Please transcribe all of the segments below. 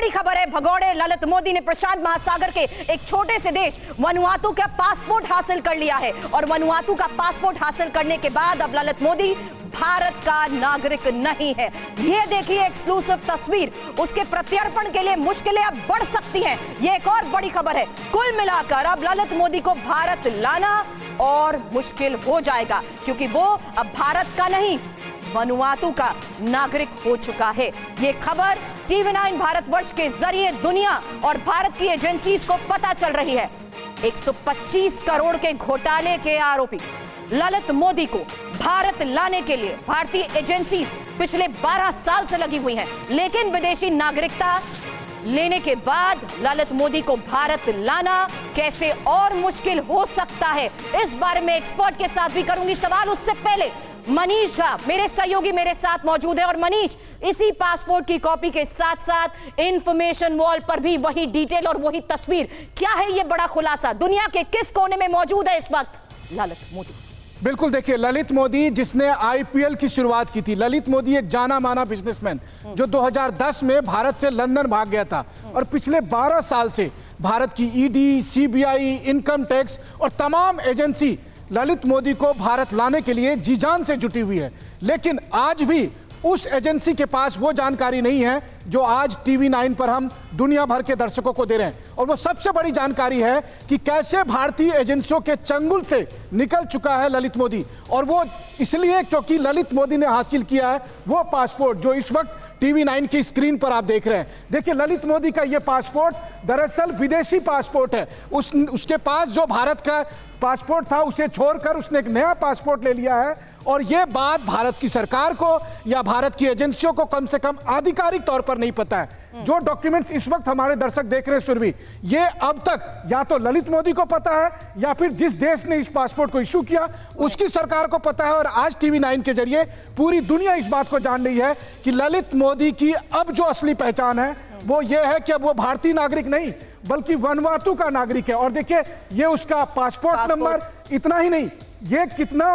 बड़ी खबर है। भगोड़े ललित मोदी ने प्रशांत महासागर के एक छोटे से देश वनुआतु का पासपोर्ट हासिल कर लिया है और वनुआतु का पासपोर्ट हासिल करने के बाद अब ललित मोदी भारत का नागरिक नहीं है। यह देखिए एक्सक्लूसिव तस्वीर। उसके प्रत्यर्पण के लिए मुश्किलें अब बढ़ सकती हैं। यह एक और बड़ी खबर है। कुल मिलाकर अब ललित मोदी को भारत लाना और मुश्किल हो जाएगा, क्योंकि वो अब भारत का नहीं, वनुआतु का नागरिक हो चुका है। यह खबर TV9 भारतवर्ष के जरिए दुनिया और भारत की एजेंसीज को पता चल रही है। 125 करोड़ के घोटाले के आरोपी ललित मोदी को भारत लाने के लिए भारतीय एजेंसीज पिछले 12 साल से लगी हुई हैं, लेकिन विदेशी नागरिकता लेने के बाद ललित मोदी को भारत लाना कैसे और मुश्किल हो सकता है, इस बारे में एक्सपर्ट के साथ भी करूंगी सवाल। उससे पहले मनीष झा मेरे सहयोगी मेरे साथ मौजूद है। और मनीष, इसी पासपोर्ट की कॉपी के साथ साथ इंफॉर्मेशन वॉल पर भी वही डिटेल और वही तस्वीर, क्या है ये बड़ा खुलासा? दुनिया के किस कोने में मौजूद है इस वक्त ललित मोदी? बिल्कुल, देखिए, ललित मोदी जिसने IPL की शुरुआत की थी, ललित मोदी एक जाना माना बिजनेसमैन जो 2010 में भारत से लंदन भाग गया था और पिछले 12 साल से भारत की ED, CBI, इनकम टैक्स और तमाम एजेंसी ललित मोदी को भारत लाने के लिए जी जान से जुटी हुई है। लेकिन आज भी उस एजेंसी के पास वो जानकारी नहीं है जो आज TV9 पर हम दुनिया भर के दर्शकों को दे रहे हैं। और वो सबसे बड़ी जानकारी है कि कैसे भारतीय एजेंसियों के चंगुल से निकल चुका है ललित मोदी, और वो इसलिए क्योंकि ललित मोदी ने हासिल किया है वो पासपोर्ट जो इस वक्त TV9 की स्क्रीन पर आप देख रहे हैं। देखिए, ललित मोदी का ये पासपोर्ट दरअसल विदेशी पासपोर्ट है। उसके पास जो भारत का पासपोर्ट था उसे छोड़कर उसने एक नया पासपोर्ट ले लिया है, और ये बात भारत की सरकार को या भारत की एजेंसियों को कम से कम आधिकारिक तौर पर नहीं पता है। जो डॉक्यूमेंट्स इस वक्त हमारे दर्शक देख रहे हैं सुरभि, ये अब तक या तो ललित मोदी को पता है या फिर जिस देश ने इस पासपोर्ट को इशू किया उसकी सरकार को पता है। और आज TV9 के जरिए पूरी दुनिया इस बात को जान रही है कि ललित मोदी की अब जो असली पहचान है वो ये है कि अब वो भारतीय नागरिक नहीं बल्कि वनुआतु का नागरिक है। और देखिए, ये उसका पासपोर्ट नंबर, इतना ही नहीं, ये कितना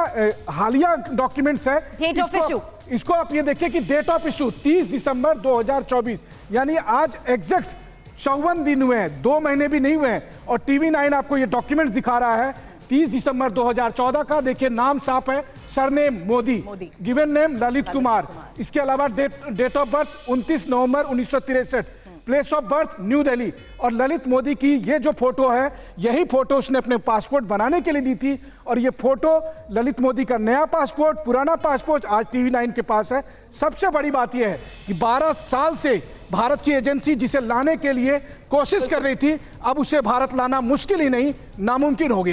हालिया डॉक्यूमेंट्स है। डेट ऑफ इशू, इसको आप ये देखिए कि डेट ऑफ इशू 30 दिसंबर 2024, यानी आज एग्जैक्ट 54 दिन हुए हैं, 2 महीने भी नहीं हुए हैं। और TV9 आपको ये डॉक्यूमेंट्स दिखा रहा है 30 दिसंबर 2014 का। देखिए, नाम साफ है, surname Modi, given name Lalit Kumar. इसके अलावा date of birth 29 November 1963, place of birth New Delhi. और ललित मोदी की ये जो फोटो है, यही फोटो उसने अपने पासपोर्ट बनाने के लिए दी थी। और ये फोटो ललित मोदी का नया पासपोर्ट, पुराना पासपोर्ट आज TV9 के पास है। सबसे बड़ी बात यह है कि 12 साल से भारत की एजेंसी जिसे लाने के लिए कोशिश कर रही थी, अब उसे भारत लाना मुश्किल ही नहीं, नामुमकिन हो गया।